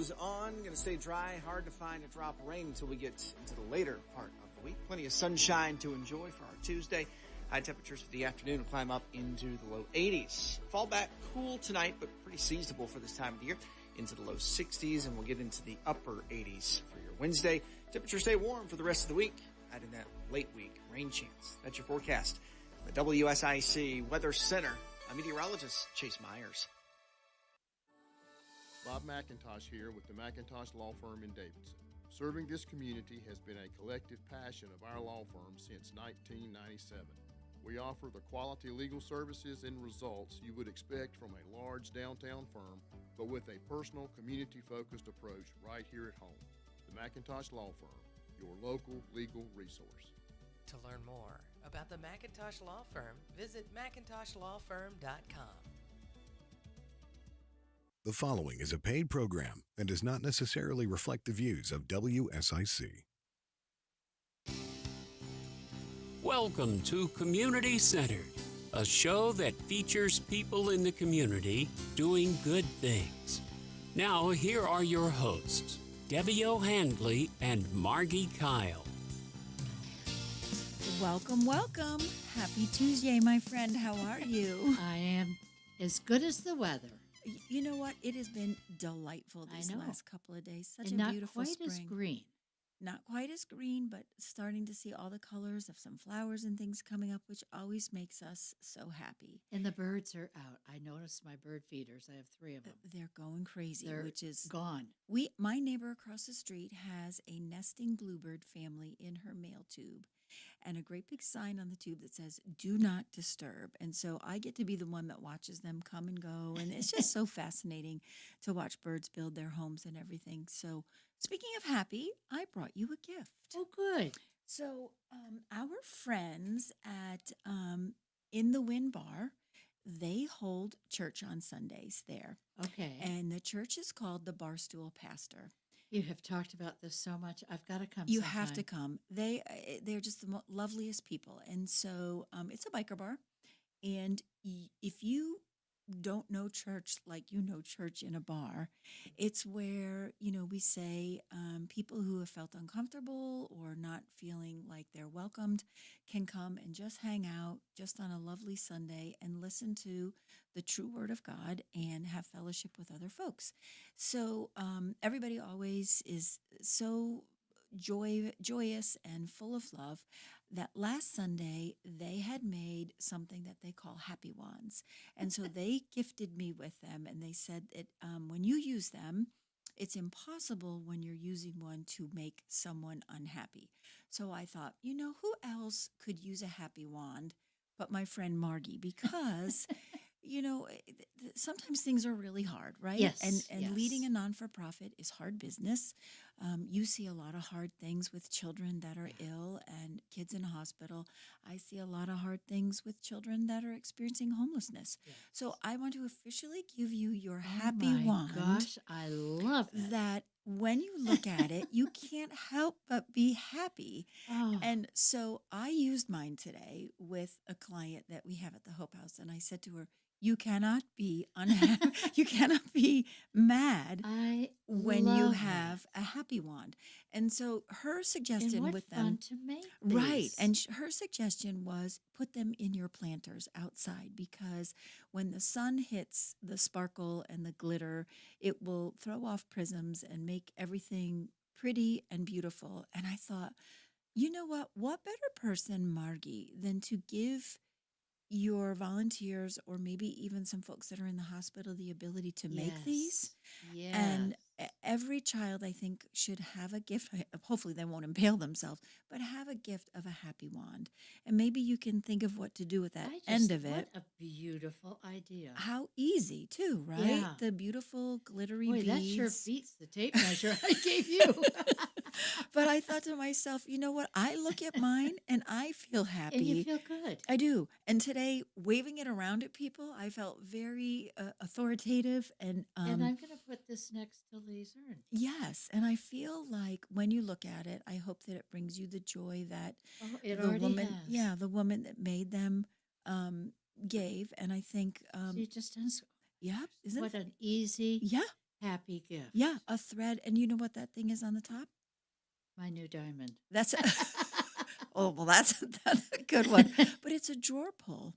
goes on. Going to stay dry. Hard to find a drop of rain until we get into the later part of the week. Plenty of sunshine to enjoy for our Tuesday. High temperatures for the afternoon will climb up into the low 80s. Fall back cool tonight, but pretty seasonable for this time of the year. Into the low 60s, and we'll get into the upper 80s for your Wednesday. Temperatures stay warm for the rest of the week. Adding that late week rain chance. That's your forecast. The WSIC Weather Center. I'm meteorologist Chase Myers. Bob McIntosh here with the McIntosh Law Firm in Davidson. Serving this community has been a collective passion of our law firm since 1997. We offer the quality legal services and results you would expect from a large downtown firm, but with a personal, community-focused approach right here at home. The McIntosh Law Firm, your local legal resource. To learn more about the McIntosh Law Firm, visit McIntoshlawFirm.com. The following is a paid program and does not necessarily reflect the views of WSIC. Welcome to Community Centered, a show that features people in the community doing good things. Now, here are your hosts, Debbie O'Handley and Margi Kyle. Welcome, welcome. Happy Tuesday, my friend. How are you? I am as good as the weather. You know what? It has been delightful these last couple of days. Such and a beautiful spring. Not quite as green. Not quite as green, but starting to see all the colors of some flowers and things coming up, which always makes us so happy. And the birds are out. I noticed my bird feeders. I have 3 of them. They're going crazy, They're which is gone. My neighbor across the street has a nesting bluebird family in her mail tube, and a great big sign on the tube that says, "Do not disturb." And so I get to be the one that watches them come and go. And it's just so fascinating to watch birds build their homes and everything. So speaking of happy, I brought you a gift. Oh, good. So our friends at In the Wind Bar, they hold church on Sundays there. Okay. And the church is called the Barstool Pastor. You have talked about this so much. I've got to come You sometime. have to come. They're just the loveliest people. And so it's a biker bar. And if you don't know church like you know church in a bar, it's where, we say people who have felt uncomfortable or not feeling like they're welcomed can come and just hang out just on a lovely Sunday and listen to the true word of God and have fellowship with other folks. So everybody always is so joyous and full of love that last Sunday they had made something that they call happy wands. And so they gifted me with them, and they said that when you use them, it's impossible when you're using one to make someone unhappy. So I thought, who else could use a happy wand but my friend Margi? Because sometimes things are really hard, right? Yes. And yes. leading a non-for-profit is hard business. You see a lot of hard things with children that are ill and kids in hospital. I see a lot of hard things with children that are experiencing homelessness. Yes. So I want to officially give you your happy wand. Gosh, I love it. That when you look at it, you can't help but be happy. Oh. And so I used mine today with a client that we have at the Hope House. And I said to her, you cannot be unhappy. You cannot be mad when you have a happy wand. And so her suggestion and with fun them, to make these. right? And her suggestion was put them in your planters outside, because when the sun hits the sparkle and the glitter, it will throw off prisms and make everything pretty and beautiful. And I thought, you know what? What better person, Margi, than to give your volunteers, or maybe even some folks that are in the hospital, the ability to make these. Yes. And every child, I think, should have a gift. Hopefully they won't impale themselves, but have a gift of a happy wand. And maybe you can think of what to do with that end of it. What a beautiful idea. How easy, too, right? Yeah. The beautiful glittery Boy, beads. that sure beats the tape measure I gave you. But I thought to myself, you know what? I look at mine and I feel happy. And you feel good. I do. And today, waving it around at people, I felt very authoritative. And I'm going to put this next to Lee's urn. Yes. And I feel like when you look at it, I hope that it brings you the joy that It the already woman, has. the woman that made them gave. And I think, She just done so. yeah, isn't What it? an easy Yeah. happy gift. Yeah, a thread. And you know what that thing is on the top? My new diamond. That's oh, well, that's a good one. But it's a drawer pull.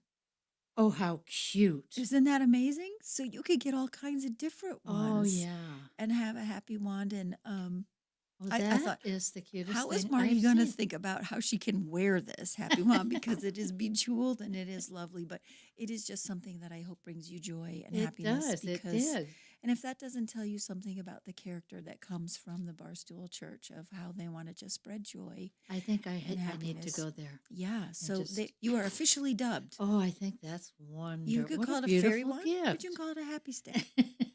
Oh, how cute. Isn't that amazing? So you could get all kinds of different Oh, ones yeah. and have a happy wand. And Well, I that thought, is the cutest how thing is Margie I've going to seen. think about how she can wear this happy wand? Because it is bejeweled and it is lovely, but it is just something that I hope brings you joy and It happiness. does. It Because, did. and if that doesn't tell you something about the character that comes from the Barstool Church of how they want to just spread joy I think I and need to happiness. go there. Yeah, so just- you are officially dubbed. Oh, I think that's wonderful. You could What call it a beautiful fairy wand, gift. but you can call it a happy stick.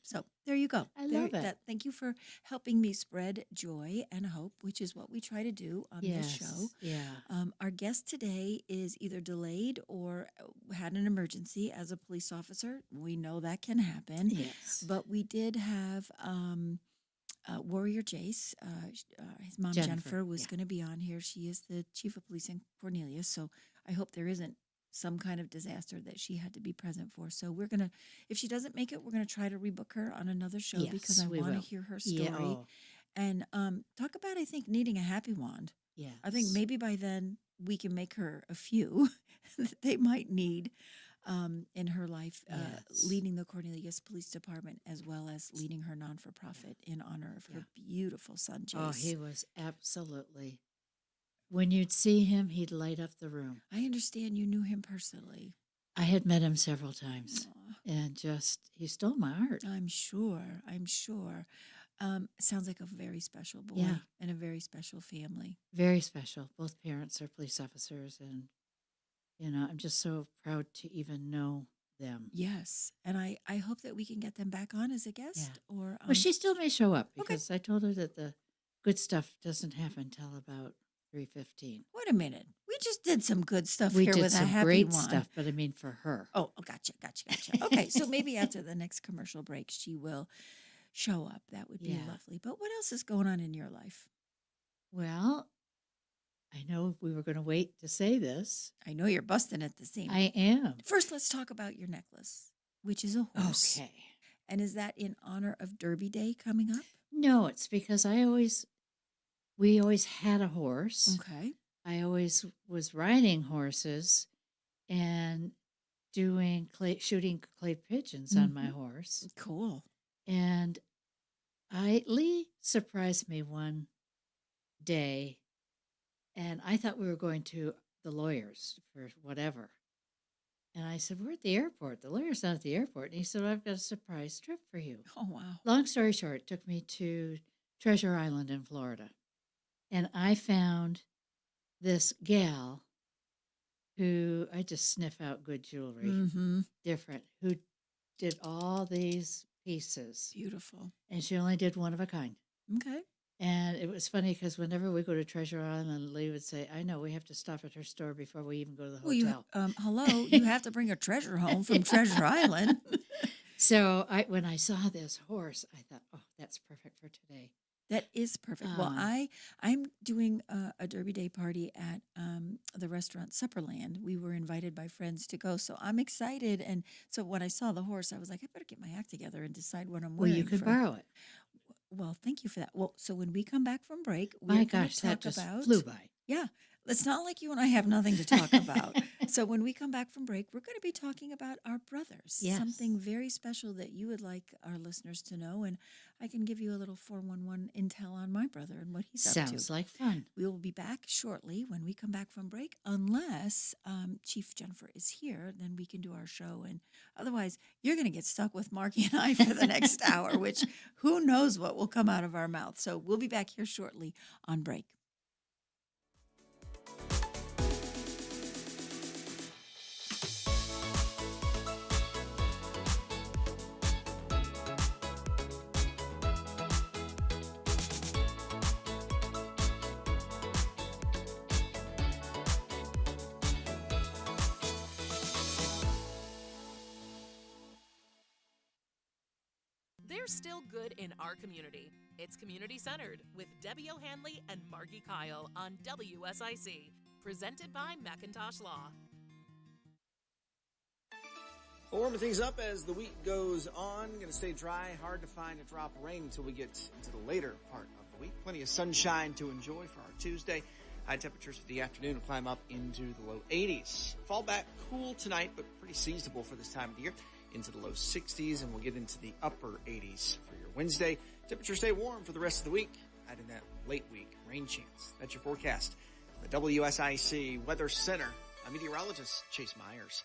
So there you go. I love it. Thank you for helping me spread joy and hope, which is what we try to do on this show. Yeah. Our guest today is either delayed or had an emergency as a police officer. We know that can happen. Yes. But we did have Warrior Jace. His mom, Jennifer, was yeah. going to be on here. She is the chief of police in Cornelius. So I hope there isn't some kind of disaster that she had to be present for. So we're going to, if she doesn't make it, we're going to try to rebook her on another show because Yes, I we want to will. hear her story. Yeah. Oh, And talk about, I think, needing a happy wand. yes. I think maybe by then we can make her a few that they might need in her life, Yes. leading the Cornelius Police Department as well as leading her non-for-profit in honor of her beautiful son, Jace. Oh, he was absolutely. When you'd see him, he'd light up the room. I understand you knew him personally. I had met him several times, Aw, and he stole my heart. I'm sure. Sounds like a very special boy Yeah. and a very special family. Very special. Both parents are police officers, and I'm just so proud to even know them. Yes, and I hope that we can get them back on as a guest. Or Well, she still may show up okay. because I told her that the good stuff doesn't happen until about 3:15. Wait a minute. We just did some good stuff We here did with a some happy great one. stuff, but I mean for her. Oh, gotcha. Okay, so maybe after the next commercial break, she will show up. That would be Yeah. lovely. But what else is going on in your life? Well, I know we were going to wait to say this. I know you're busting at the seam. I am. First, let's talk about your necklace, which is a horse. Okay. And is that in honor of Derby Day coming up? No, it's because we always had a horse. Okay. I always was riding horses and shooting clay pigeons on my horse. Cool. And Lee surprised me one day, and I thought we were going to the lawyers for whatever. And I said, we're at the airport. The lawyer's not at the airport. And he said, I've got a surprise trip for you. Oh, wow. Long story short, it took me to Treasure Island in Florida. And I found this gal who, I just sniff out good jewelry, Mm-hmm. different, who did all these pieces. Beautiful. And she only did one of a kind. Okay. And it was funny because whenever we go to Treasure Island, Lee would say, I know we have to stop at her store before we even go to the hotel. Well, hello, you have to bring a treasure home from Treasure Island. So when I saw this horse, I thought, oh, that's perfect for today. That is perfect. Well, I'm doing a Derby Day party at the restaurant Supperland. We were invited by friends to go, so I'm excited. And so when I saw the horse, I was like, I better get my act together and decide what I'm Well, wearing. you could borrow it. Well, thank you for that. Well, so when we come back from break, we're My going gosh, to that talk just about flew by. Yeah. It's not like you and I have nothing to talk about. So when we come back from break, we're going to be talking about our brothers. Yes. Something very special that you would like our listeners to know. And I can give you a little 411 intel on my brother and what he's up to. Sounds like fun. We will be back shortly when we come back from break, unless Chief Jennifer is here, then we can do our show. And otherwise, you're going to get stuck with Margie and I for the next hour, which who knows what will come out of our mouth. So we'll be back here shortly on break. There's still good in our community. It's community centered with Debbie O'Hanley and Margi Kyle on WSIC, presented by Macintosh Law. Warming things up as the week goes on. Going to stay dry. Hard to find a drop of rain until we get into the later part of the week. Plenty of sunshine to enjoy for our Tuesday. High temperatures for the afternoon will climb up into the low 80s. Fall back cool tonight, but pretty seasonable for this time of the year. Into the low 60s, and we'll get into the upper 80s for your Wednesday. Temperatures stay warm for the rest of the week. Adding that late week rain chance. That's your forecast. The WSIC Weather Center. I'm meteorologist Chase Myers.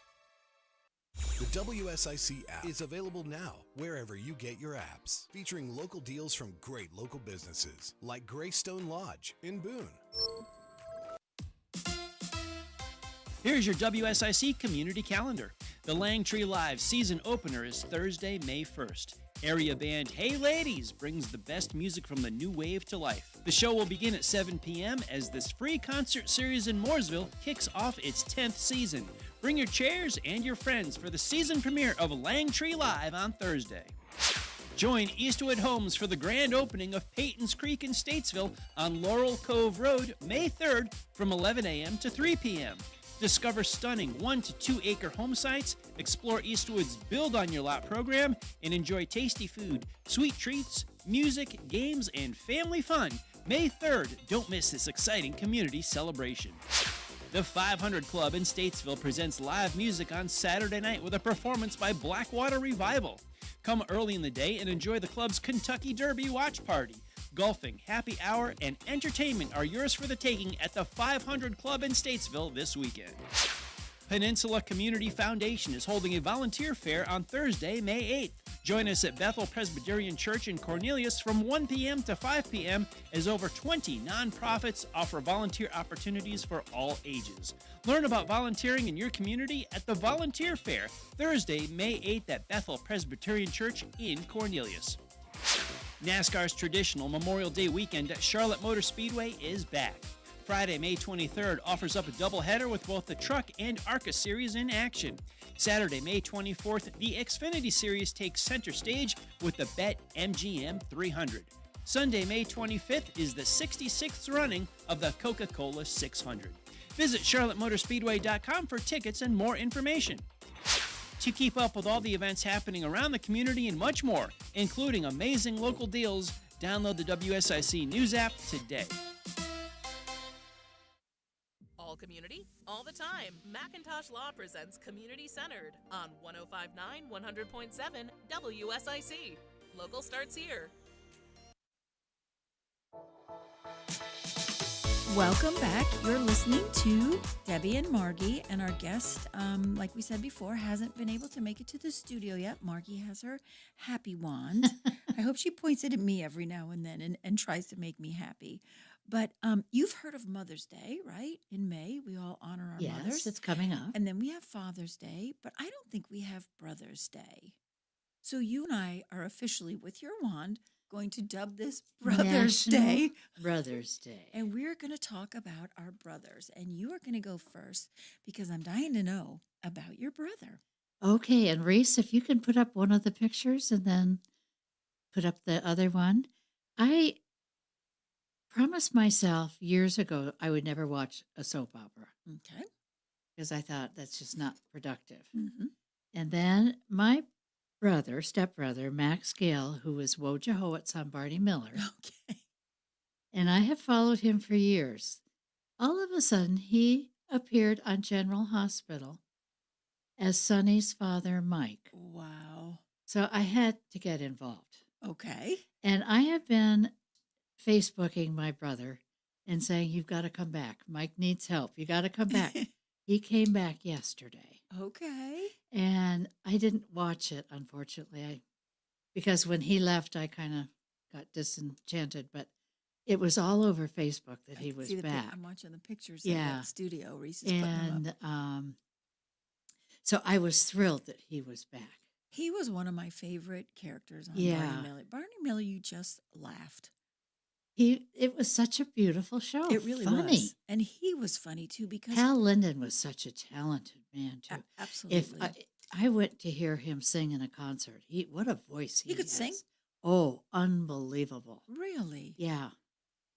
The WSIC app is available now wherever you get your apps, featuring local deals from great local businesses like Greystone Lodge in Boone. Here's your WSIC community calendar. The Langtree Live season opener is Thursday, May 1st. Area band Hey Ladies brings the best music from the new wave to life. The show will begin at 7 p.m. as this free concert series in Mooresville kicks off its 10th season. Bring your chairs and your friends for the season premiere of Langtree Live on Thursday. Join Eastwood Homes for the grand opening of Peyton's Creek in Statesville on Laurel Cove Road, May 3rd from 11 a.m. to 3 p.m. Discover stunning 1 to 2 acre home sites, explore Eastwood's Build on Your Lot program, and enjoy tasty food, sweet treats, music, games, and family fun. May 3rd, don't miss this exciting community celebration. The 500 Club in Statesville presents live music on Saturday night with a performance by Blackwater Revival. Come early in the day and enjoy the club's Kentucky Derby watch party. Golfing, happy hour, and entertainment are yours for the taking at the 500 Club in Statesville this weekend. Peninsula Community Foundation is holding a volunteer fair on Thursday, May 8th. Join us at Bethel Presbyterian Church in Cornelius from 1 p.m. to 5 p.m. as over 20 nonprofits offer volunteer opportunities for all ages. Learn about volunteering in your community at the Volunteer Fair, Thursday, May 8th at Bethel Presbyterian Church in Cornelius. NASCAR's traditional Memorial Day weekend at Charlotte Motor Speedway is back. Friday, May 23rd offers up a doubleheader with both the Truck and ARCA series in action. Saturday, May 24th, the Xfinity Series takes center stage with the Bet MGM 300. Sunday, May 25th is the 66th running of the Coca-Cola 600. Visit charlottemotorspeedway.com for tickets and more information. To keep up with all the events happening around the community and much more, including amazing local deals, download the WSIC News app today. All community, all the time. Macintosh Law presents Community Centered on 105.9, 100.7 WSIC. Local starts here. Welcome back. You're listening to Debbie and Margie, and our guest, like we said before, hasn't been able to make it to the studio yet. Margie has her happy wand. I hope she points it at me every now and then and tries to make me happy. But you've heard of Mother's Day, right? In May, we all honor our mothers. Yes, it's coming up. And then we have Father's Day, but I don't think we have Brother's Day. So you and I are officially, with your wand, going to dub this Brother's National Day. Brother's Day. And we're going to talk about our brothers. And you are going to go first because I'm dying to know about your brother. Okay, and Reese, if you can put up one of the pictures and then put up the other one. I promised myself years ago I would never watch a soap opera Okay. because I thought that's just not productive. Mm-hmm. And then my stepbrother, Max Gale, who was Wojahowitz on Barney Miller, Okay. and I have followed him for years. All of a sudden, he appeared on General Hospital as Sonny's father, Mike. Wow. So I had to get involved. Okay. And I have been Facebooking my brother and saying, you've got to come back. Mike needs help. You got to come back. He came back yesterday. Okay. And I didn't watch it, unfortunately, because when he left, I kind of got disenchanted. But it was all over Facebook that he was back. I'm watching the pictures Yeah. of the studio. Reese is putting them up. And so I was thrilled that he was back. He was one of my favorite characters on Yeah. Barney Miller. Barney Miller, you just laughed. It was such a beautiful show. It really funny. was. And he was funny, too, because... Hal Linden was such a talented man, too. Absolutely. If I went to hear him sing in a concert, what a voice he could has. sing? Oh, unbelievable. Really? Yeah.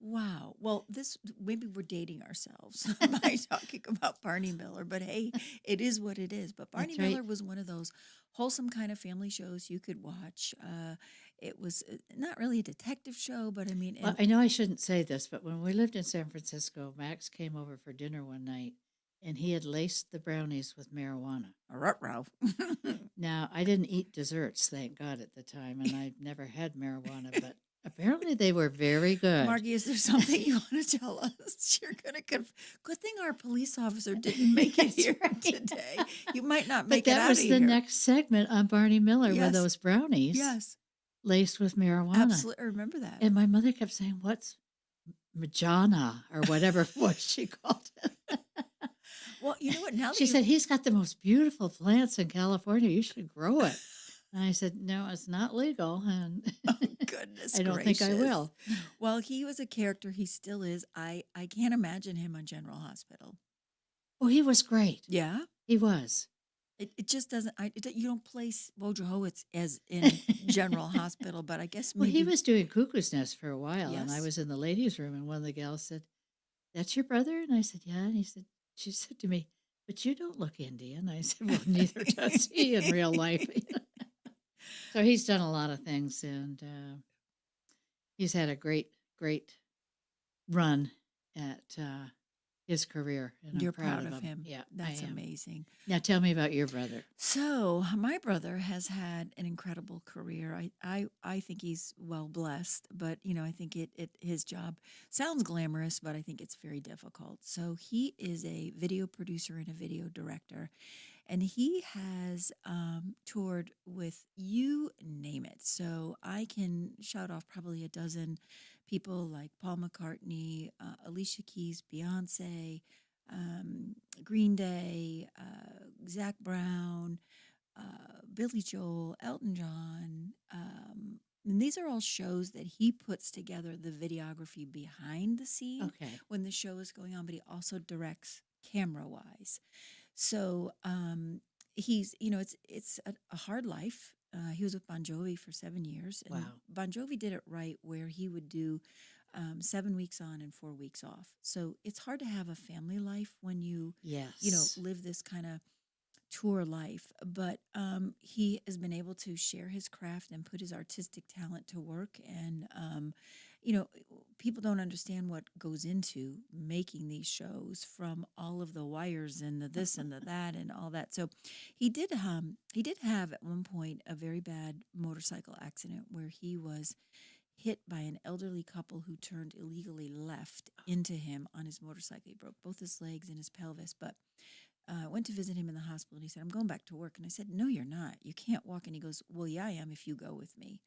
Wow. Well, this maybe we're dating ourselves by talking about Barney Miller, but hey, it is what it is. But Barney That's right. Miller was one of those wholesome kind of family shows you could watch. It was not really a detective show, but I mean, Well, and I know I shouldn't say this, but when we lived in San Francisco, Max came over for dinner one night and he had laced the brownies with marijuana. ruh-roh. Now, I didn't eat desserts, thank God, at the time, and I never had marijuana, but apparently they were very good. Margie, is there something you want to tell us? You're going to good thing our police officer didn't make it That's here right. today. You might not But make it that out was of the here. next segment on Barney Miller were Yes. those brownies Yes, laced with marijuana. absolutely. I remember that. And my mother kept saying, "What's Majana?" or whatever what she called it. Well, you know what? Now that She you said, "He's got the most beautiful plants in California. You should grow it." And I said, "No, it's not legal, and goodness I don't think I gracious. will." Well, he was a character. He still is. I can't imagine him on General Hospital. Oh, he was great. Yeah. He was. It just doesn't. You don't place Wojciechowicz as in General Hospital, but I guess Well, maybe he was doing Cuckoo's Nest for a while, and I Yes. was in the ladies' room, and one of the gals said, "That's your brother?" And I said, "Yeah." And she said to me, "But you don't look Indian." I said, "Well, neither does he in real life." So he's done a lot of things, and he's had a great, great run at his career, and I'm You're proud of him. him. Yeah, That's I am. amazing. Now, tell me about your brother. So my brother has had an incredible career. I think he's well blessed, but I think his job sounds glamorous, but I think it's very difficult. So he is a video producer and a video director, and he has toured with you name it. So I can shout off probably a dozen people like Paul McCartney, Alicia Keys, Beyonce, Green Day, Zach Brown, Billy Joel, Elton John. And these are all shows that he puts together the videography behind the scene Okay. when the show is going on, but he also directs camera wise. So he's, it's a hard life. He was with Bon Jovi for 7 years. And Wow. Bon Jovi did it right where he would do 7 weeks on and 4 weeks off. So it's hard to have a family life when you, Yes. live this kind of tour life. But he has been able to share his craft and put his artistic talent to work. And, people don't understand what goes into making these shows, from all of the wires and the this and the that and all that. So he did have at one point a very bad motorcycle accident where he was hit by an elderly couple who turned illegally left into him on his motorcycle. He broke both his legs and his pelvis, but I went to visit him in the hospital, and he said, "I'm going back to work." And I said, "No, you're not. You can't walk." And he goes, "Well, yeah, I am if you go with me."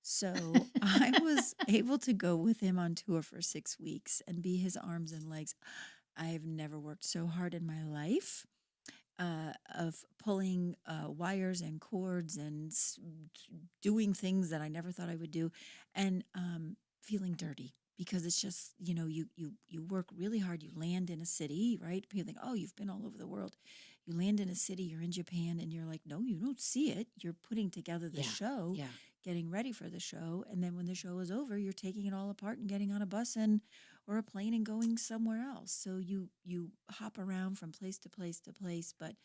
So I was able to go with him on tour for 6 weeks and be his arms and legs. I've never worked so hard in my life of pulling wires and cords and doing things that I never thought I would do, and feeling dirty. Because it's just, you work really hard. You land in a city, right? People think, oh, you've been all over the world. You land in a city, you're in Japan, and you're like, no, you don't see it. You're putting together the show, Yeah. getting ready for the show. And then when the show is over, you're taking it all apart and getting on a bus or a plane and going somewhere else. So you hop around from place to place to place. But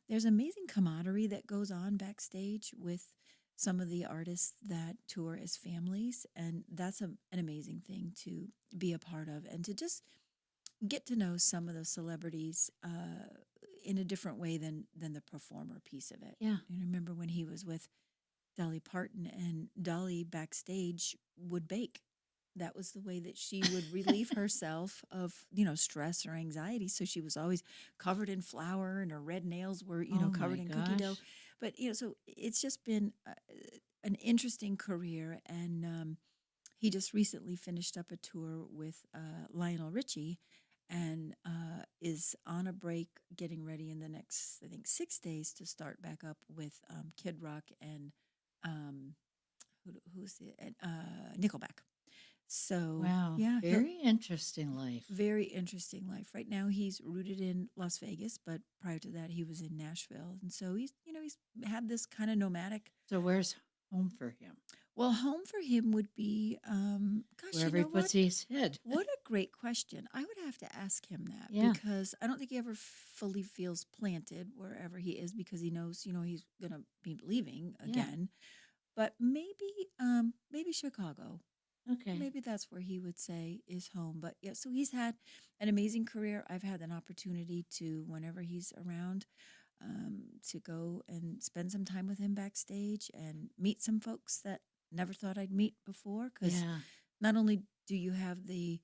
there's amazing camaraderie that goes on backstage with some of the artists that tour as families. And that's an amazing thing to be a part of, and to just get to know some of the celebrities in a different way than the performer piece of it. Yeah. And I remember when he was with Dolly Parton, and Dolly backstage would bake. That was the way that she would relieve herself of, stress or anxiety. So she was always covered in flour, and her red nails were, Oh covered my in cookie dough. gosh. But, so it's just been an interesting career. And he just recently finished up a tour with Lionel Richie, and is on a break, getting ready in the next, I think, 6 days to start back up with Kid Rock and who's it? Nickelback. So Wow. yeah, Very interesting life. very interesting life. Right now he's rooted in Las Vegas, but prior to that he was in Nashville, and so he's had this kind of nomadic. So where's home for him? Well, home for him would be, gosh, wherever you he know puts what? his head. What a great question. I would have to ask him that Yeah. because I don't think he ever fully feels planted wherever he is because he knows, he's going to be leaving Yeah. again. But maybe Chicago. Okay. Maybe that's where he would say is home. But yeah, so he's had an amazing career. I've had an opportunity to, whenever he's around, to go and spend some time with him backstage and meet some folks that never thought I'd meet before. Because Yeah. not only do you have the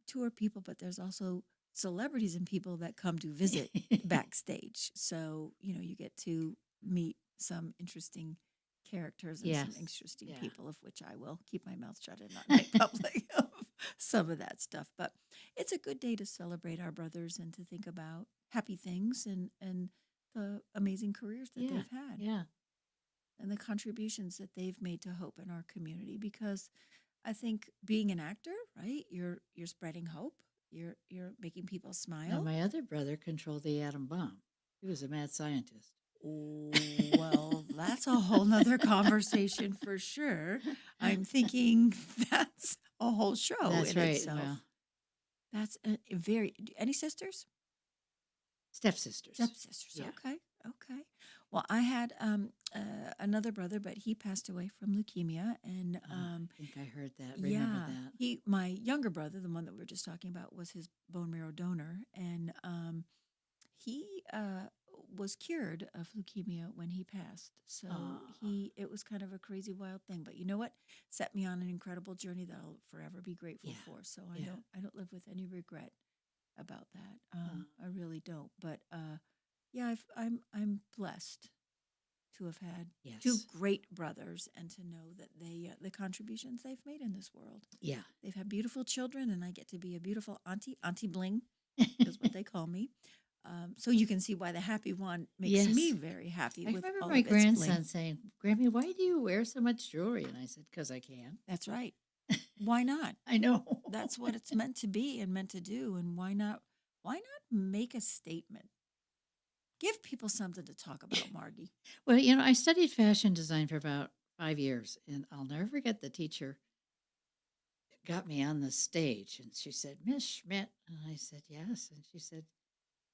tour people, but there's also celebrities and people that come to visit backstage. So, you get to meet some interesting characters and some Yes. interesting Yeah. people, of which I will keep my mouth shut and not make public of some of that stuff. But it's a good day to celebrate our brothers and to think about happy things and the amazing careers that Yeah. they've had Yeah. and the contributions that they've made to hope in our community. Because I think being an actor, right, you're spreading hope. You're making people Now, smile. my other brother controlled the atom bomb. He was a mad scientist. Oh, well, that's a whole nother conversation for sure. I'm thinking that's a whole show That's in right. itself. Well, That's any sisters? stepsisters. Stepsisters. Yeah. Okay. Well, I had another brother, but he passed away from leukemia, and I think I heard that. Remember that. my younger brother, the one that we were just talking about, was his bone marrow donor, and he was cured of leukemia when he passed. So it was kind of a crazy, wild thing. But you know what? Set me on an incredible journey that I'll forever be grateful for. So I don't live with any regret about that. I really don't. But I'm blessed to have had two great brothers and to know that they the contributions they've made in this world. Yeah. They've had beautiful children, and I get to be a beautiful auntie Bling is what they call me. So you can see why the happy one makes me very happy. I with remember all my of its grandson bling. saying, Grammy, why do you wear so much jewelry? And I said, because I can. That's right. Why not? I know. That's what it's meant to be and meant to do. And why not make a statement? Give people something to talk about, Margie. Well, I studied fashion design for about 5 years, and I'll never forget the teacher got me on the stage, and she said, Miss Schmidt. And I said, yes. And she said,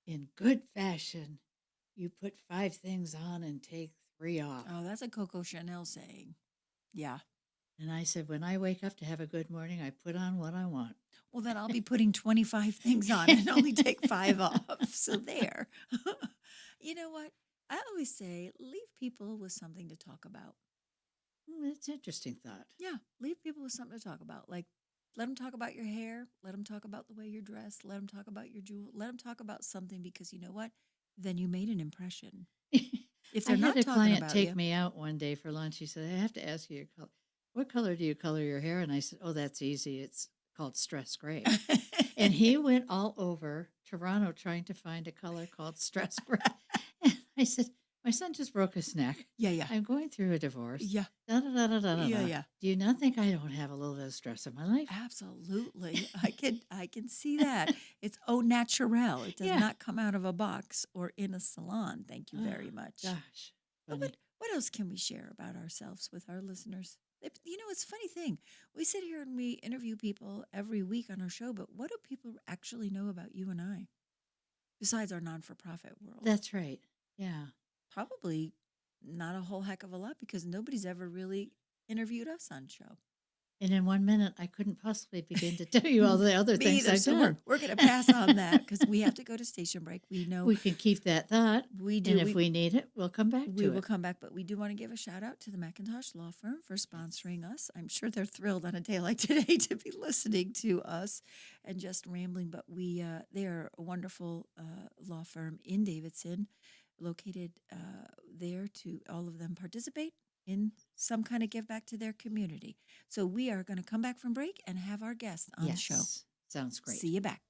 in good fashion, you put 5 things on and take 3 off. Oh, that's a Coco Chanel saying. Yeah. And I said, when I wake up to have a good morning, I put on what I want. Well, then I'll be putting 25 things on and only take 5 off. So there. You know what? I always say, leave people with something to talk about. It's an interesting thought. Yeah, leave people with something to talk about. Like, let them talk about your hair. Let them talk about the way you're dressed. Let them talk about your jewel. Let them talk about something because you know what? Then you made an impression. If they're I not had a talking client about take you, me out one day for lunch. He said, I have to ask you, what color do you color your hair? And I said, oh, that's easy. It's called stress gray. And he went all over Toronto trying to find a color called stress gray. And I said, my son just broke his neck. Yeah. I'm going through a divorce. Yeah. Da, da, da, da, da, da, da. Yeah. Do you not think I don't have a little bit of stress in my life? Absolutely. I can see that. It's au naturel. It does not come out of a box or in a salon. Thank you very much. Gosh. But what else can we share about ourselves with our listeners? It's a funny thing. We sit here and we interview people every week on our show, but what do people actually know about you and I besides our non-for-profit world? That's right. Yeah. Probably not a whole heck of a lot because nobody's ever really interviewed us on show. And in 1 minute, I couldn't possibly begin to tell you all the other Me things either, I've so done. we're going to pass on that because we have to go to station break. We know We can keep that thought. we do. And if we need it, we'll come back we to will it. come back, but we do want to give a shout out to the McIntosh Law Firm for sponsoring us. I'm sure they're thrilled on a day like today to be listening to us and just rambling. But they are a wonderful law firm in Davidson, located there to all of them participate in some kind of give back to their community. So we are going to come back from break and have our guest on the show. Sounds great. See you back.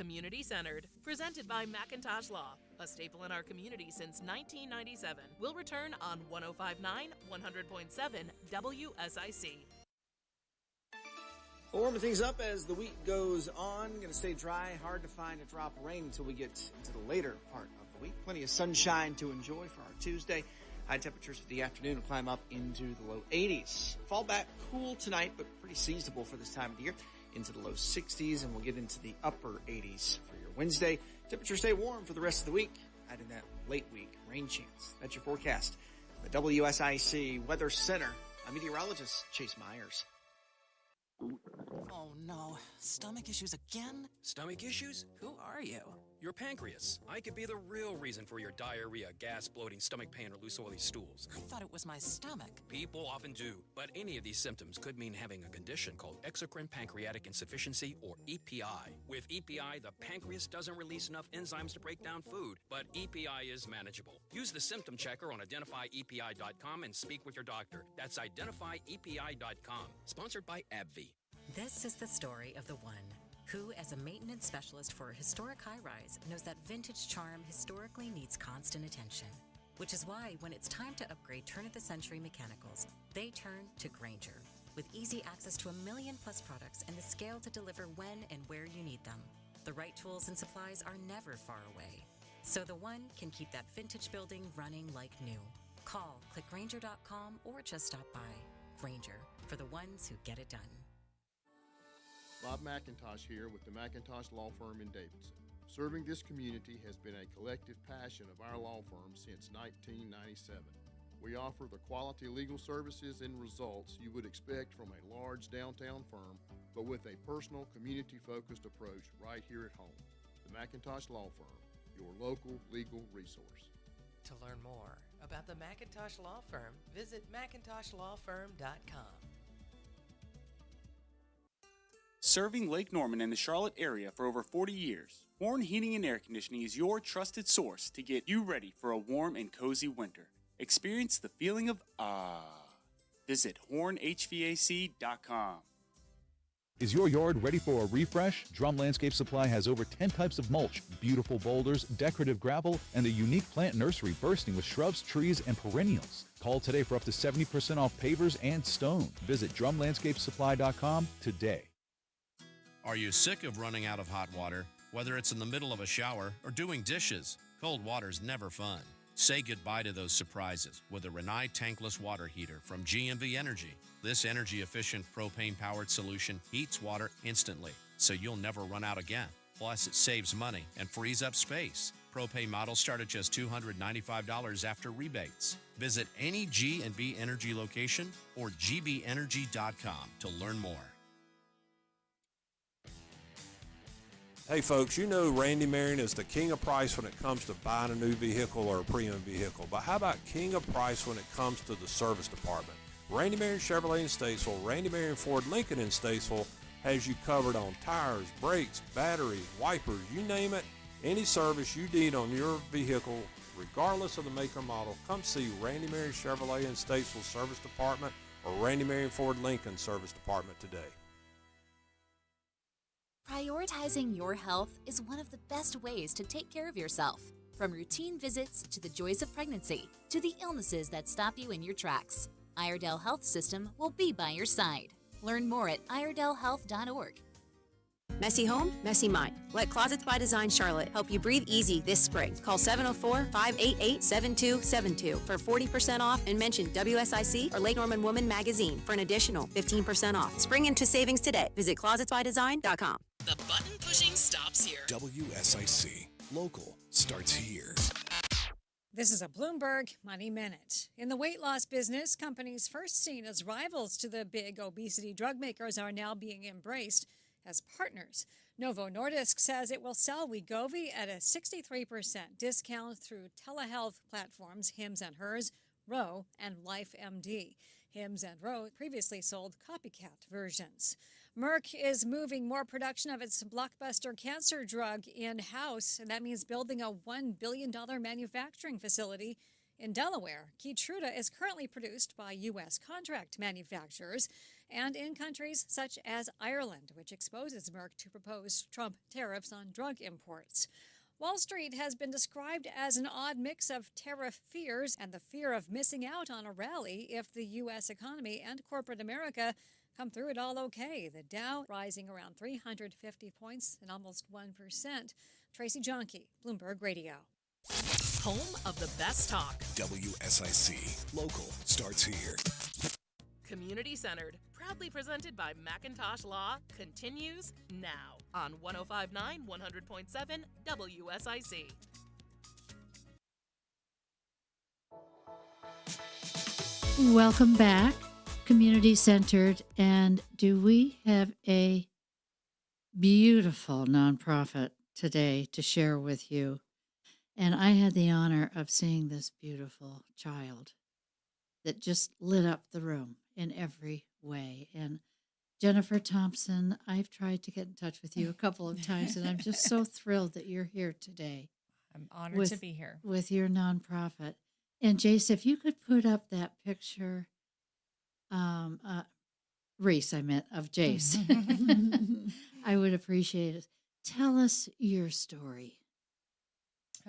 community-centered. Presented by Macintosh Law, a staple in our community since 1997. We'll return on 105.9, 100.7 WSIC. We'll warm things up as the week goes on. Going to stay dry. Hard to find a drop of rain until we get into the later part of the week. Plenty of sunshine to enjoy for our Tuesday. High temperatures for the afternoon will climb up into the low 80s. Fall back cool tonight, but pretty seasonable for this time of the year. Into the low 60s, and we'll get into the upper 80s for your Wednesday. Temperatures stay warm for the rest of the week. Adding that late week rain chance. That's your forecast. The WSIC Weather Center. I'm meteorologist Jace Myers. Oh no, stomach issues again? Stomach issues? Who are you? Your pancreas. I could be the real reason for your diarrhea, gas, bloating, stomach pain, or loose oily stools. I thought it was my stomach. People often do, but any of these symptoms could mean having a condition called exocrine pancreatic insufficiency, or EPI. With EPI, the pancreas doesn't release enough enzymes to break down food, but EPI is manageable. Use the symptom checker on identifyepi.com and speak with your doctor. That's identifyepi.com. Sponsored by AbbVie. This is the story of the one who, as a maintenance specialist for a historic high-rise, knows that vintage charm historically needs constant attention. Which is why, when it's time to upgrade turn-of-the-century mechanicals, they turn to Grainger. With easy access to 1 million-plus products and the scale to deliver when and where you need them. The right tools and supplies are never far away. So the one can keep that vintage building running like new. Call, click Grainger.com, or just stop by. Grainger, for the ones who get it done. Bob McIntosh here with the McIntosh Law Firm in Davidson. Serving this community has been a collective passion of our law firm since 1997. We offer the quality legal services and results you would expect from a large downtown firm, but with a personal, community-focused approach right here at home. The McIntosh Law Firm, your local legal resource. To learn more about the Macintosh Law Firm, visit McIntoshLawFirm.com. Serving Lake Norman and the Charlotte area for over 40 years, Horn Heating and Air Conditioning is your trusted source to get you ready for a warm and cozy winter. Experience the feeling of Visit hornhvac.com. Is your yard ready for a refresh? Drum Landscape Supply has over 10 types of mulch, beautiful boulders, decorative gravel, and a unique plant nursery bursting with shrubs, trees, and perennials. Call today for up to 70% off pavers and stone. Visit drumlandscapesupply.com today. Are you sick of running out of hot water? Whether it's in the middle of a shower or doing dishes, cold water's never fun. Say goodbye to those surprises with a Rinnai tankless water heater from GMV Energy. This energy-efficient propane-powered solution heats water instantly, so you'll never run out again. Plus, it saves money and frees up space. Propane models start at just $295 after rebates. Visit any G&V Energy location or gbenergy.com to learn more. Hey folks, you know Randy Marion is the king of price when it comes to buying a new vehicle or a pre-owned vehicle. But how about king of price when it comes to the service department? Randy Marion Chevrolet in Statesville, Randy Marion Ford Lincoln in Statesville has you covered on tires, brakes, batteries, wipers, you name it. Any service you need on your vehicle, regardless of the make or model, come see Randy Marion Chevrolet in Statesville Service Department or Randy Marion Ford Lincoln Service Department today. Prioritizing your health is one of the best ways to take care of yourself. From routine visits to the joys of pregnancy to the illnesses that stop you in your tracks, Iredell Health System will be by your side. Learn more at iredellhealth.org. Messy home, messy mind. Let Closets by Design Charlotte help you breathe easy this spring. Call 704-588-7272 for 40% off and mention WSIC or Lake Norman Woman Magazine for an additional 15% off. Spring into savings today. Visit closetsbydesign.com. The button pushing stops here. WSIC. Local starts here. This is a Bloomberg Money Minute. In the weight loss business, companies first seen as rivals to the big obesity drug makers are now being embraced as partners. Novo Nordisk says it will sell Wegovy at a 63% discount through telehealth platforms Hims & Hers, Ro, and LifeMD. Hims and Ro previously sold copycat versions. Merck is moving more production of its blockbuster cancer drug in-house, and that means building a $1 billion manufacturing facility In Delaware, Keytruda is currently produced by U.S. contract manufacturers and in countries such as Ireland, which exposes Merck to proposed Trump tariffs on drug imports. Wall Street has been described as an odd mix of tariff fears and the fear of missing out on a rally if the U.S. economy and corporate America come through it all okay. The Dow rising around 350 points and almost 1%. Tracy Jonke, Bloomberg Radio. Home of the best talk. WSIC. Local starts here. Community centered. Proudly presented by Macintosh Law continues now on 1059 100.7 WSIC. Welcome back, community centered. And do we have a beautiful nonprofit today to share with you? And I had the honor of seeing this beautiful child that just lit up the room in every way. And Jennifer Thompson, I've tried to get in touch with you a couple of times, and I'm just so thrilled that you're here today. I'm honored to be here. With your nonprofit. And Jace, if you could put up that picture, Reese, I meant, of Jace, I would appreciate it. Tell us your story.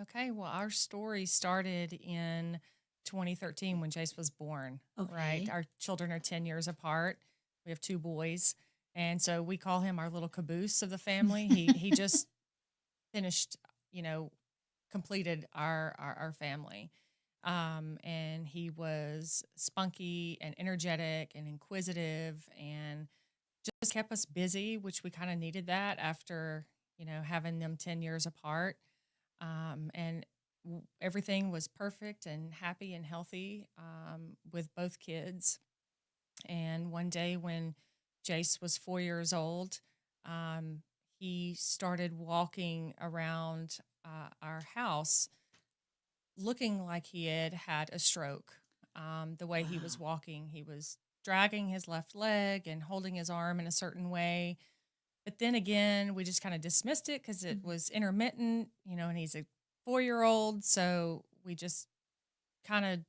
Okay, well, our story started in 2013 when Jace was born, right? Our children are 10 years apart. We have 2 boys. And so we call him our little caboose of the family. He just finished, completed our family. And he was spunky and energetic and inquisitive and just kept us busy, which we kind of needed that after, having them 10 years apart. And everything was perfect and happy and healthy with both kids. And one day when Jace was 4 years old, he started walking around our house looking like he had a stroke. The way he was walking, he was dragging his left leg and holding his arm in a certain way. But then again, we just kind of dismissed it because it was intermittent, and he's a 4-year-old. So we just kind of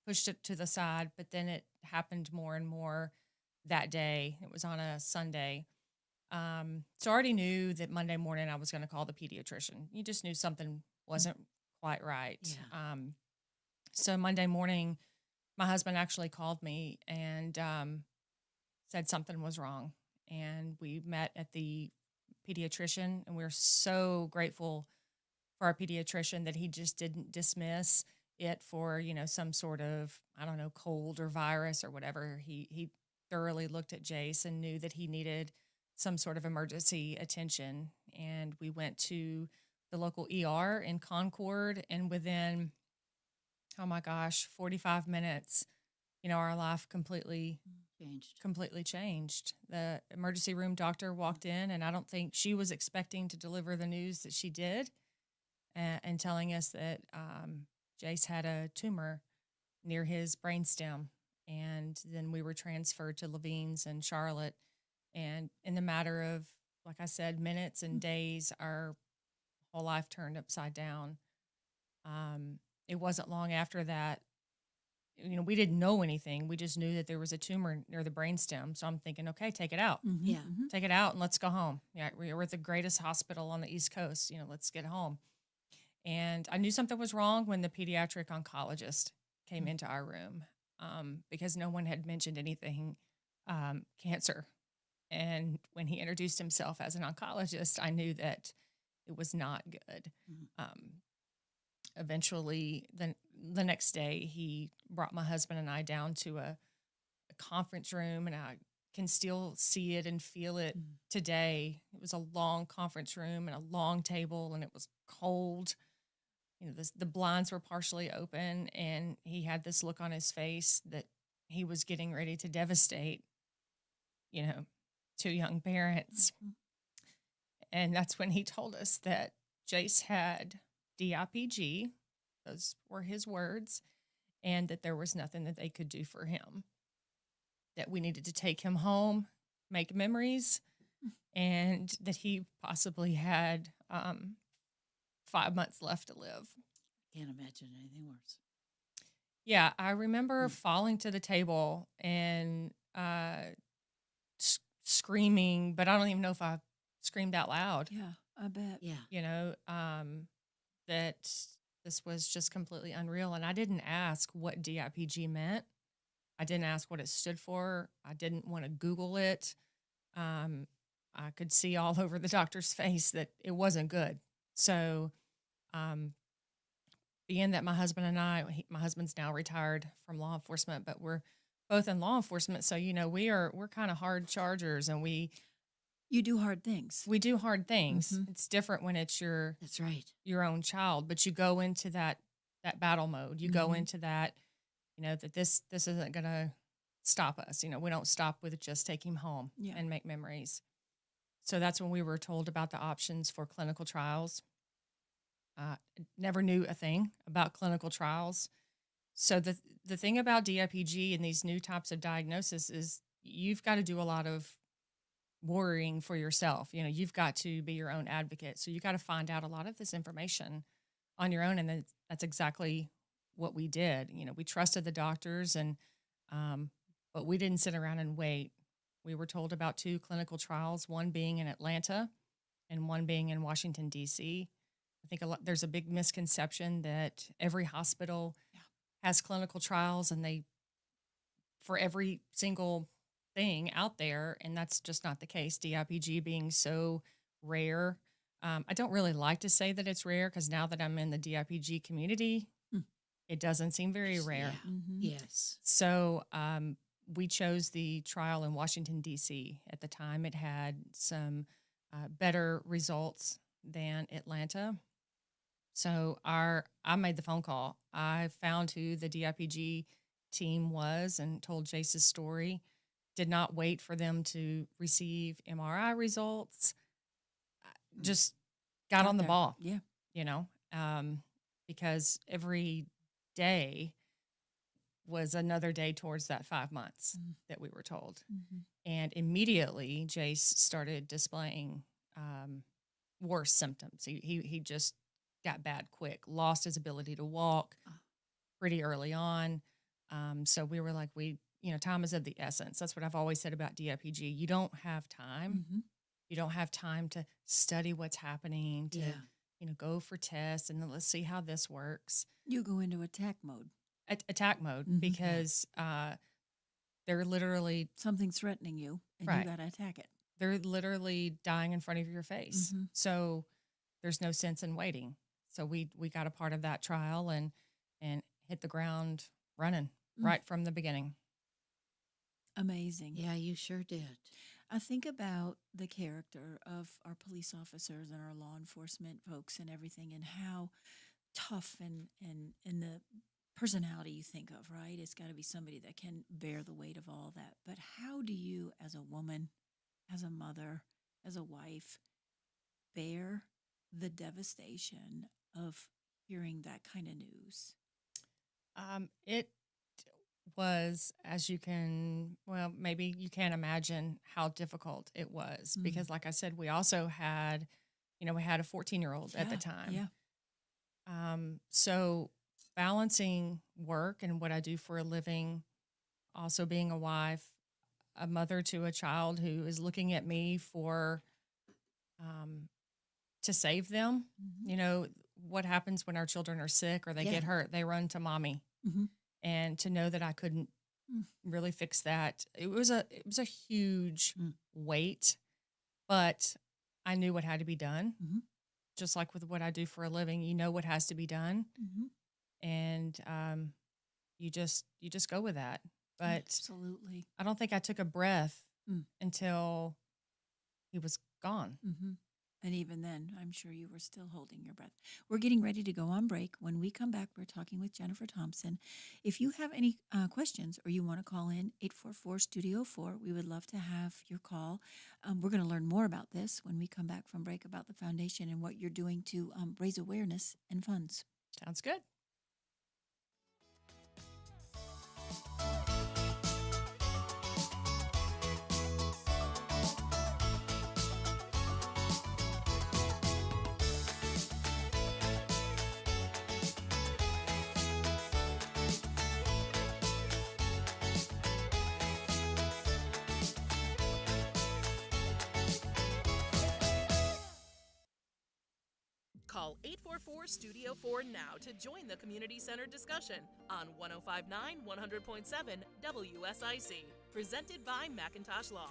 pushed it to the side. But then it happened more and more that day. It was on a Sunday. So I already knew that Monday morning I was going to call the pediatrician. You just knew something wasn't quite right. Yeah. So Monday morning, my husband actually called me and said something was wrong. And we met at the pediatrician, and we're so grateful for our pediatrician that he just didn't dismiss it for, some sort of, cold or virus or whatever. He thoroughly looked at Jace and knew that he needed some sort of emergency attention. And we went to the local ER in Concord, and within, 45 minutes, our life completely changed. The emergency room doctor walked in, and I don't think she was expecting to deliver the news that she did, and telling us that Jace had a tumor near his brainstem. And then we were transferred to Levine's in Charlotte. And in the matter of, like I said, minutes and days, our whole life turned upside down. It wasn't long after that. We didn't know anything. We just knew that there was a tumor near the brainstem. So I'm thinking, okay, take it out. Mm-hmm. Yeah. Mm-hmm. Take it out and let's go home. Yeah, we're at the greatest hospital on the East Coast. Let's get home. And I knew something was wrong when the pediatric oncologist came into our room because no one had mentioned anything cancer. And when he introduced himself as an oncologist, I knew that it was not good. Mm-hmm. Eventually, the next day, he brought my husband and I down to a conference room, and I can still see it and feel it today. It was a long conference room and a long table, and it was cold. The blinds were partially open, and he had this look on his face that he was getting ready to devastate, 2 young parents. Mm-hmm. And that's when he told us that Jace had DIPG, those were his words, and that there was nothing that they could do for him, that we needed to take him home, make memories, and that he possibly had 5 months left to live. Can't imagine anything worse. Yeah, I remember falling to the table and screaming, but I don't even know if I screamed out loud. Yeah, I bet. Yeah. You know, that this was just completely unreal. And I didn't ask what DIPG meant. I didn't ask what it stood for. I didn't want to Google it. I could see all over the doctor's face that it wasn't good. So, being that my husband and my husband's now retired from law enforcement, but we're both in law enforcement. So, you know, we're kind of hard chargers, and you do hard things. We do hard things. Mhm. It's different when it's That's right. your own child, but you go into that battle mode. You go Mhm. into that, you know, that this isn't going to stop us. You know, we don't stop with just take him home Yeah. and make memories. So that's when we were told about the options for clinical trials. Never knew a thing about clinical trials. So the thing about DIPG and these new types of diagnosis is you've got to do a lot of worrying for yourself. You know, you've got to be your own advocate. So you got to find out a lot of this information on your own. And then that's exactly what we did. You know, we trusted the doctors, and but we didn't sit around and wait. We were told about 2 clinical trials, one being in Atlanta and one being in Washington, D.C. I think there's a big misconception that every hospital has clinical trials, and for every single thing out there, and that's just not the case. DIPG being so rare. I don't really like to say that it's rare, because now that I'm in the DIPG community, it doesn't seem very rare. Yeah. Yes. So we chose the trial in Washington, D.C. At the time, it had some better results than Atlanta. So I made the phone call. I found who the DIPG team was and told Jace's story. Did not wait for them to receive MRI results. Just got on the ball. Yeah. You know, because every day was another day towards that 5 months that we were told. And immediately Jace started displaying worse symptoms. He just got bad quick, lost his ability to walk pretty early on. So we were like, time is of the essence. That's what I've always said about DIPG. You don't have time. You don't have time to study what's happening, to, go for tests, and then let's see how this works. You go into attack mode. Attack mode, because they're literally... Something's threatening you, and Right. you got to attack it. They're literally dying in front of your face. So there's no sense in waiting. So we got a part of that trial and hit the ground running right from the beginning. Amazing. Yeah, you sure did. I think about the character of our police officers and our law enforcement folks and everything, and how tough and the personality you think of, right? It's got to be somebody that can bear the weight of all that. But how do you, as a woman, as a mother, as a wife, bear the devastation of hearing that kind of news? It was, as you can, maybe you can't imagine how difficult it was, because like I said, we also had, we had a 14-year-old at the time. Yeah. So balancing work and what I do for a living, also being a wife, a mother to a child who is looking at me for, to save them. What happens when our children are sick or they get hurt? They run to mommy. And to know that I couldn't really fix that, it was a huge weight, but I knew what had to be done. Just like with what I do for a living, what has to be done, and you just go with that. But absolutely, I don't think I took a breath until he was gone. And even then, I'm sure you were still holding your breath. We're getting ready to go on break. When we come back, we're talking with Jennifer Thompson. If you have any questions or you want to call in, 844-STUDIO-4, we would love to have your call. We're going to learn more about this when we come back from break, about the foundation and what you're doing to raise awareness and funds. Sounds good. 844 Studio 4 now to join the community center discussion on 1059 100.7 WSIC. Presented by Macintosh Law.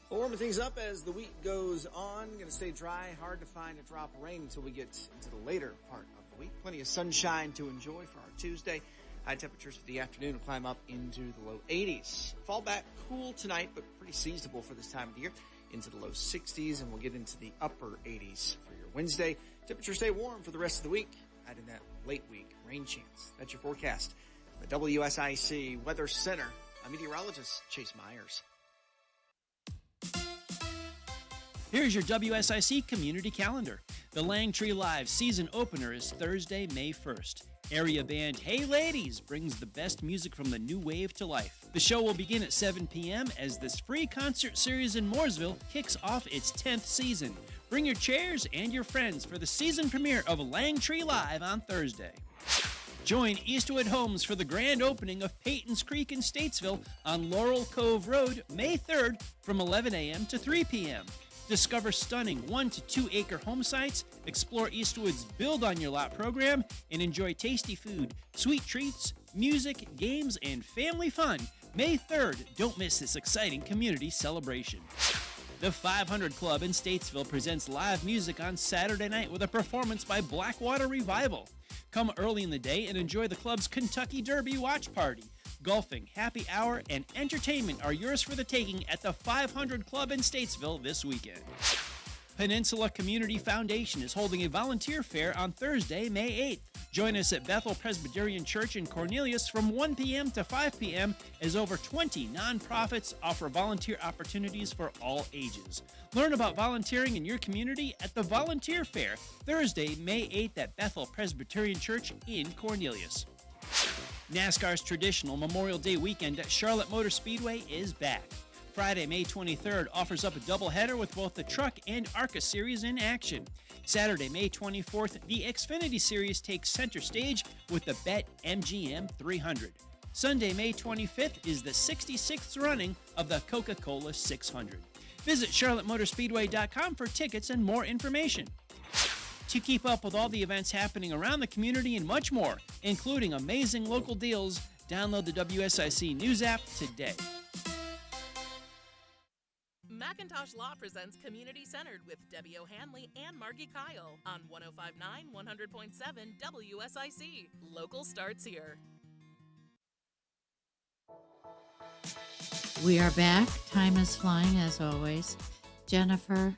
Well, warming things up as the week goes on. Going to stay dry. Hard to find a drop of rain until we get into the later part of the week. Plenty of sunshine to enjoy for our Tuesday. High temperatures for the afternoon will climb up into the low 80s. Fall back cool tonight, but pretty seasonable for this time of the year. Into the low 60s, and we'll get into the upper 80s for your Wednesday. Temperatures stay warm for the rest of the week. Adding that late week rain chance. That's your forecast. The WSIC Weather Center. I'm meteorologist Chase Myers. Here's your WSIC community calendar. The Langtree Live season opener is Thursday, May 1st. Area band Hey Ladies brings the best music from the new wave to life. The show will begin at 7 p.m. as this free concert series in Mooresville kicks off its 10th season. Bring your chairs and your friends for the season premiere of Langtree Live on Thursday. Join Eastwood Homes for the grand opening of Peyton's Creek in Statesville on Laurel Cove Road, May 3rd from 11 a.m. to 3 p.m. Discover stunning 1 to 2 acre home sites, explore Eastwood's Build on Your Lot program, and enjoy tasty food, sweet treats, music, games, and family fun. May 3rd, don't miss this exciting community celebration. The 500 Club in Statesville presents live music on Saturday night with a performance by Blackwater Revival. Come early in the day and enjoy the club's Kentucky Derby watch party. Golfing, happy hour, and entertainment are yours for the taking at the 500 Club in Statesville this weekend. Peninsula Community Foundation is holding a volunteer fair on Thursday, May 8th. Join us at Bethel Presbyterian Church in Cornelius from 1 p.m. to 5 p.m. as over 20 nonprofits offer volunteer opportunities for all ages. Learn about volunteering in your community at the Volunteer Fair, Thursday, May 8th at Bethel Presbyterian Church in Cornelius. NASCAR's traditional Memorial Day weekend at Charlotte Motor Speedway is back. Friday, May 23rd offers up a doubleheader with both the Truck and ARCA series in action. Saturday, May 24th, the Xfinity Series takes center stage with the Bet MGM 300. Sunday, May 25th is the 66th running of the Coca-Cola 600. Visit charlottemotorspeedway.com for tickets and more information. To keep up with all the events happening around the community and much more, including amazing local deals, download the WSIC News app today. Macintosh Law presents Community Centered with Debbie O'Hanley and Margi Kyle on 1059 100.7 WSIC. Local starts here. We are back. Time is flying as always. Jennifer,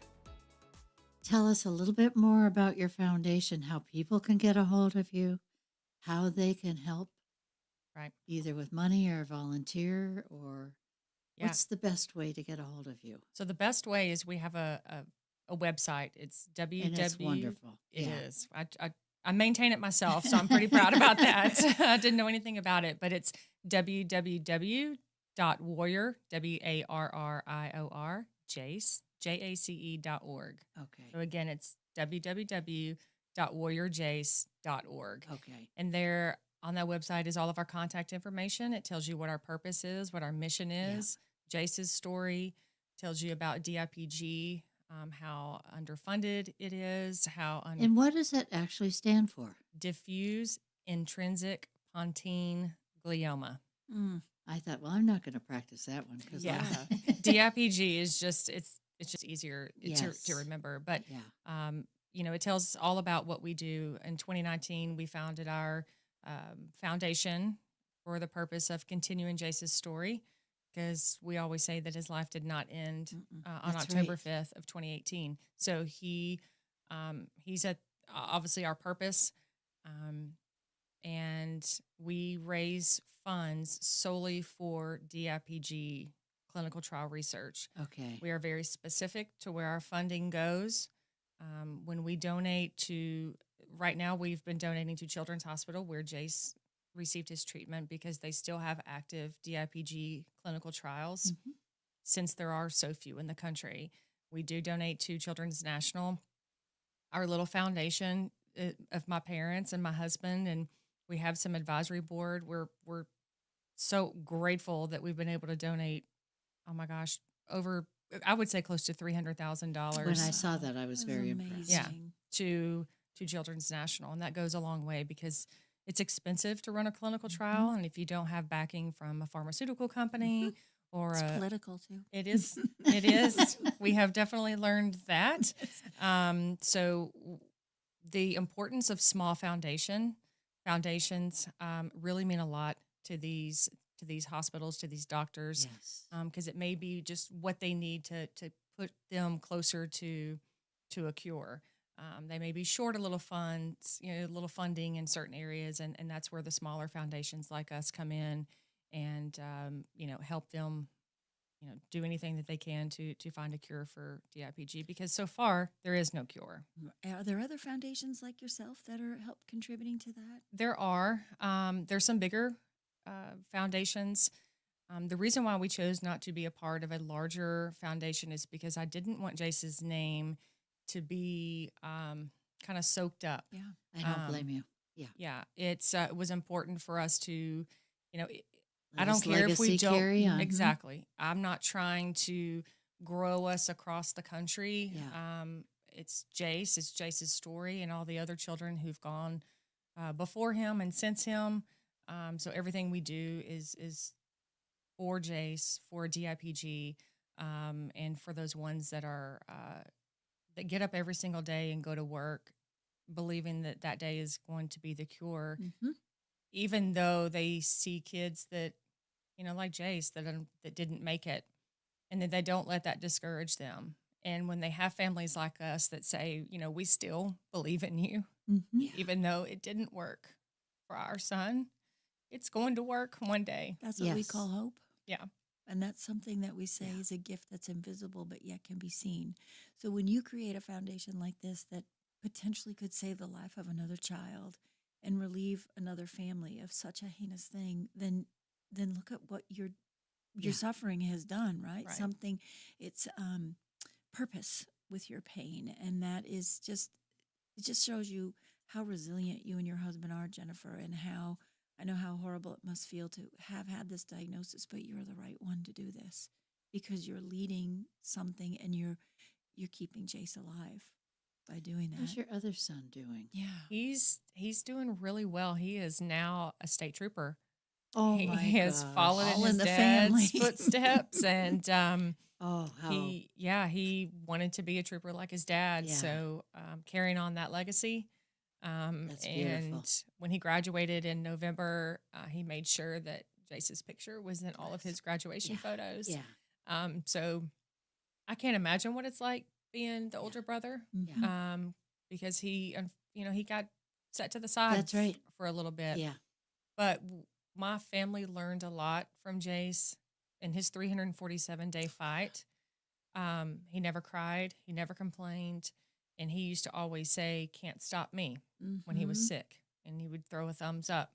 tell us a little bit more about your foundation, how people can get a hold of you, how they can help, right? Either with money or volunteer, or what's the best way to get a hold of you? So the best way is we have a website. It's www. And it's wonderful. It is. I maintain it myself, so I'm pretty proud about that. I didn't know anything about it, but it's www.warrior, WARRIOR, Jace, JACE.org. Okay. So again, it's www.warriorjace.org. Okay. And there on that website is all of our contact information. It tells you what our purpose is, what our mission is. Jace's story tells you about DIPG, how underfunded it is, and what does it actually stand for? Diffuse intrinsic pontine glioma. I thought, well, I'm not going to practice that one because DIPG is just it's just easier to remember. But it tells us all about what we do. In 2019, we founded our foundation for the purpose of continuing Jace's story, because we always say that his life did not end on October 5th of 2018. So he's at obviously our purpose, and we raise funds solely for DIPG clinical trial research. Okay. We are very specific to where our funding goes. When we donate to, right now we've been donating to Children's Hospital where Jace received his treatment, because they still have active DIPG clinical trials since there are so few in the country. We do donate to Children's National, our little foundation of my parents and my husband, and we have some advisory board. We're so grateful that we've been able to donate, oh my gosh, over, I would say close to $300,000. When I saw that, I was very impressed. Yeah, to Children's National, and that goes a long way because it's expensive to run a clinical trial, and if you don't have backing from a pharmaceutical company or It's political too. it is. It is. We have definitely learned that. So the importance of small foundations really mean a lot to these hospitals, to these doctors, because it may be just what they need to put them closer to a cure. They may be short a little funds, a little funding in certain areas, and that's where the smaller foundations like us come in and help them do anything that they can to find a cure for DIPG, because so far there is no cure. Are there other foundations like yourself that are contributing to that? There are. There's some bigger foundations. The reason why we chose not to be a part of a larger foundation is because I didn't want Jace's name to be kind of soaked up. Yeah, I don't blame you. Yeah. Yeah. It was important for us to, I Let don't his care if we legacy carry don't. on. Exactly. I'm not trying to grow us across the country. Yeah. It's Jace's story and all the other children who've gone before him and since him. So everything we do is for Jace, for DIPG, and for those ones that are that get up every single day and go to work believing that that day is going to be the cure, even though they see kids that, like Jace, that didn't make it, and that they don't let that discourage them. And when they have families like us that say, we still believe in you, even though it didn't work for our son, it's going to work one day. That's what we call hope. Yeah. And that's something that we say is a gift that's invisible but yet can be seen. So when you create a foundation like this that potentially could save the life of another child and relieve another family of such a heinous thing, then look at what your suffering has done, right? Something, it's purpose with your pain. And that is it just shows you how resilient you and your husband are, Jennifer, and how I know how horrible it must feel to have had this diagnosis, but you're the right one to do this because you're leading something and you're keeping Jace alive by doing that. How's your other son doing? Yeah. He's doing really well. He is now a state trooper. Oh he my has gosh. followed in All his in the dad's family. footsteps, and Oh, how he wanted to be a trooper like his dad. Yeah. So carrying on that legacy. That's And beautiful. when he graduated in November, he made sure that Jace's picture was in all of his graduation photos. Yeah. So I can't imagine what it's like being the older brother. Because he got set to the side. That's right. For a little bit. Yeah. But my family learned a lot from Jace in his 347-day fight. He never cried. He never complained. And he used to always say, "Can't stop me," when he was sick. And he would throw a thumbs up.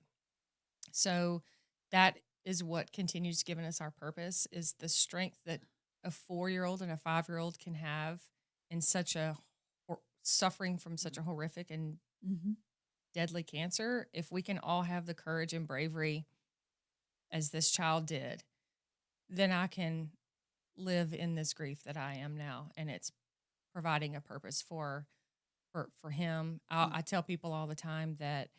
So that is what continues giving us our purpose, is the strength that a 4-year-old and a 5-year-old can have in such a suffering from such a horrific and deadly cancer. If we can all have the courage and bravery as this child did, then I can live in this grief that I am now. And it's providing a purpose for him. I tell people all the time that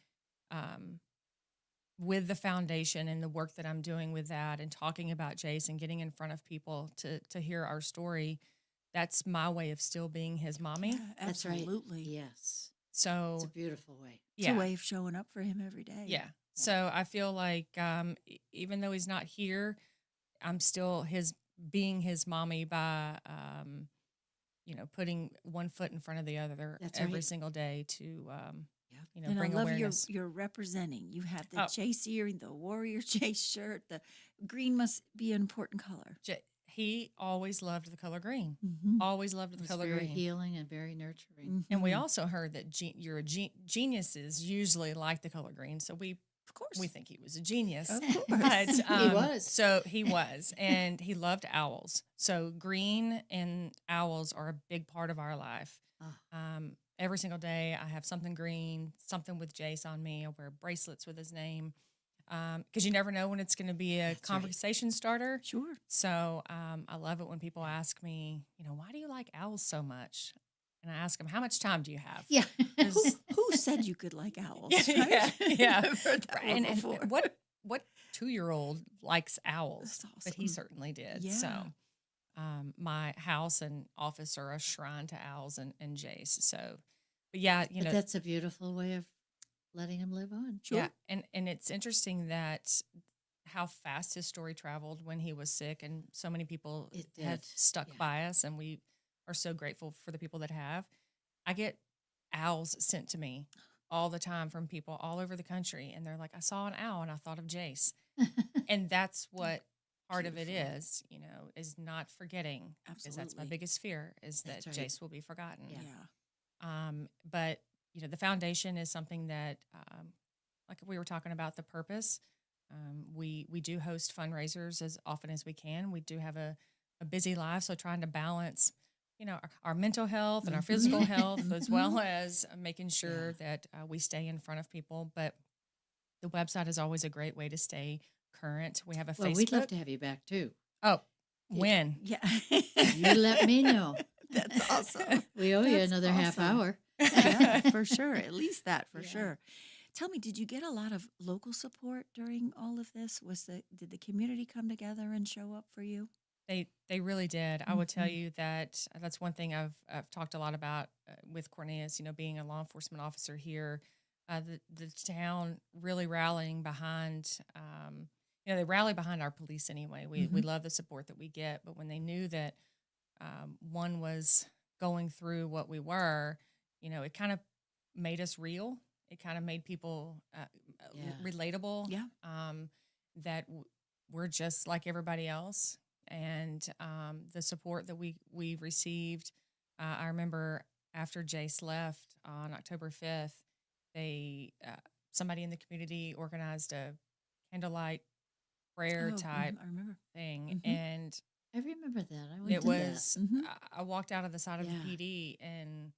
with the foundation and the work that I'm doing with that and talking about Jace and getting in front of people to hear our story, that's my way of still being his mommy. Yeah, That's right. absolutely. Yes. So It's a beautiful way. It's a way of showing up for him every day. Yeah. So I feel like even though he's not here, I'm still being his mommy by putting one foot in front of the other every single day to And bring I love awareness. you're representing. You have the Oh. Jace earring, the Warrior Jace shirt. The green must be an important color. He always loved the color green. Always loved the It's color very green. healing and very nurturing. And we also heard that geniuses usually like the color green. So we think he was a genius. Of course. But, He was. So he was. And he loved owls. So green and owls are a big part of our life. Every single day I have something green, something with Jace on me. I wear bracelets with his name. Because you never know when it's going to be a conversation starter. Sure. So I love it when people ask me, why do you like owls so much? and I ask them, how much time do you have? Yeah. Who said you could like owls? Yeah, Right? yeah. I've heard that one and before. what 2-year-old likes owls? That's But he awesome. certainly did. Yeah. So my house and office are a shrine to owls and Jace. So, but yeah, But that's a beautiful way of letting him live on. yeah, and it's interesting that how fast his story traveled when he was sick, and so many people It have did, stuck by us, and we are so grateful for the people that have. I get owls sent to me all the time from people all over the country, and they're like, I saw an owl and I thought of Jace. And that's what part of it is, is not forgetting. Because that's my Absolutely. biggest fear, is that That's right. Jace will be forgotten. Yeah. But the foundation is something that, like we were talking about, the purpose. We do host fundraisers as often as we can. We do have a busy life, so trying to balance, our mental health and our physical health, as well as making sure that we stay in front of people. But the website is always a great way to stay current. We have a Well, Facebook. we'd love to have you back too. Oh, when? Yeah. You let me know. That's awesome. We owe you That's another half awesome. hour. Yeah, for sure. At least that, for sure. Tell me, did you get a lot of local support during all of this? Did the community come together and show up for you? They really did. I would tell Mhm. you that that's one thing I've talked a lot about with Cornelius. Being a law enforcement officer here, the town really rallying behind. They rally behind our police anyway. We love the support that we get, but when they knew that one was going through what we were, it kind of made us real. It kind of made people relatable. Yeah. That we're just like everybody else. And the support that we received, I remember after Jace left on October 5th, somebody in the community organized a candlelight prayer type I remember. thing, Mhm. and I remember that. I went it to was. Mhm. I walked out of the side of Yeah. the PD, and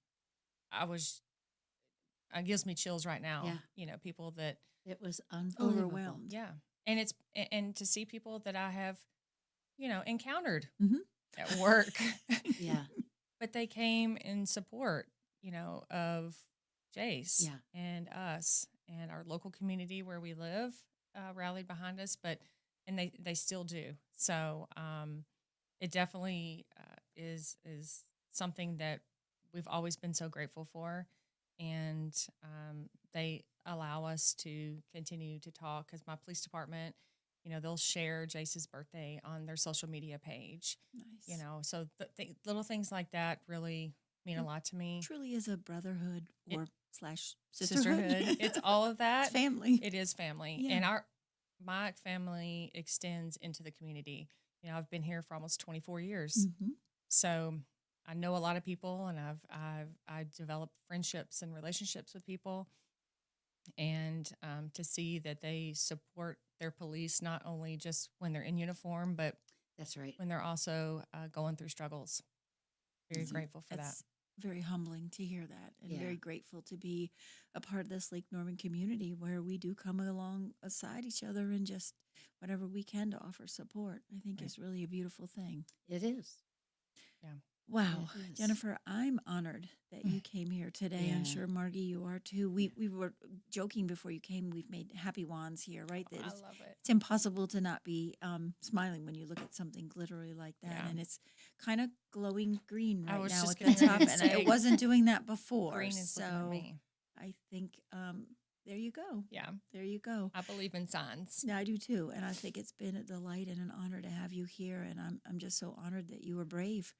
it gives me chills right now. Yeah. People that It was unbelievable. Overwhelmed. yeah, and to see people that I have, encountered Mhm. at work. Yeah. But they came in support, of Jace Yeah. and us, and our local community where we live rallied behind us, and they still do. So it definitely is something that we've always been so grateful for, and they allow us to continue to talk, because my police department, they'll share Jace's birthday on their social media page. Nice. So the little things like that really mean a lot to me. Truly is a brotherhood or slash Sisterhood. sisterhood. It's all of that. It's family. It is family. Yeah. And my family extends into the community. I've been here for almost 24 years. Mhm. So I know a lot of people, and I've developed friendships and relationships with people. And to see that they support their police, not only just when they're in uniform, but That's right. when they're also going through struggles. Very grateful for that. That's very humbling to hear that, and Yeah. very grateful to be a part of this Lake Norman community where we do come alongside each other and just whatever we can to offer support. I think is really a beautiful thing. It is. Yeah. Wow, It is. Jennifer, I'm honored that you came here today. I'm Yeah. sure Margie, you are too. We were joking before you came. We've made happy wands here, right? That I it's- love it. It's impossible to not be smiling when you look at something glittery like that, Yeah. and it's kind of glowing green I right was now just at the getting top, ready to and say, it wasn't doing that before. Green is looking at so me. I think there you go. Yeah. There you go. I believe in signs. Yeah, I do too, and I think it's been a delight and an honor to have you here, and I'm just so honored that you were brave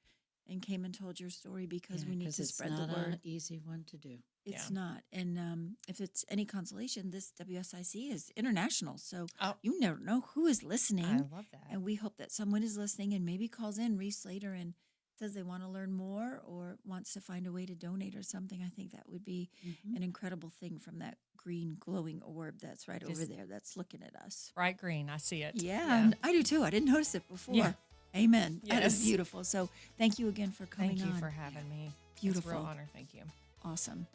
and came and told your story, because Yeah, we need 'cause to it's spread not the word. an easy one to do. It's Yeah. not, and if it's any consolation, this WSIC is international, so Oh. you never know who is listening. I love that. And we hope that someone is listening and maybe calls in Reese later and says they want to learn more or wants to find a way to donate or something. I think that would be an incredible thing from that green glowing orb that's right over Just there that's looking at us. Bright green. I see it. Yeah, I do too. I didn't notice it before. Yeah. Amen. That is Yes. beautiful. So thank you again for coming Thank you on. for having me. Beautiful. It's a real honor. Thank you. Awesome.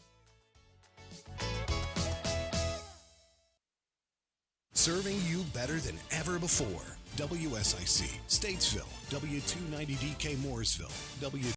Serving you better than ever before. WSIC, Statesville, W290DK Mooresville,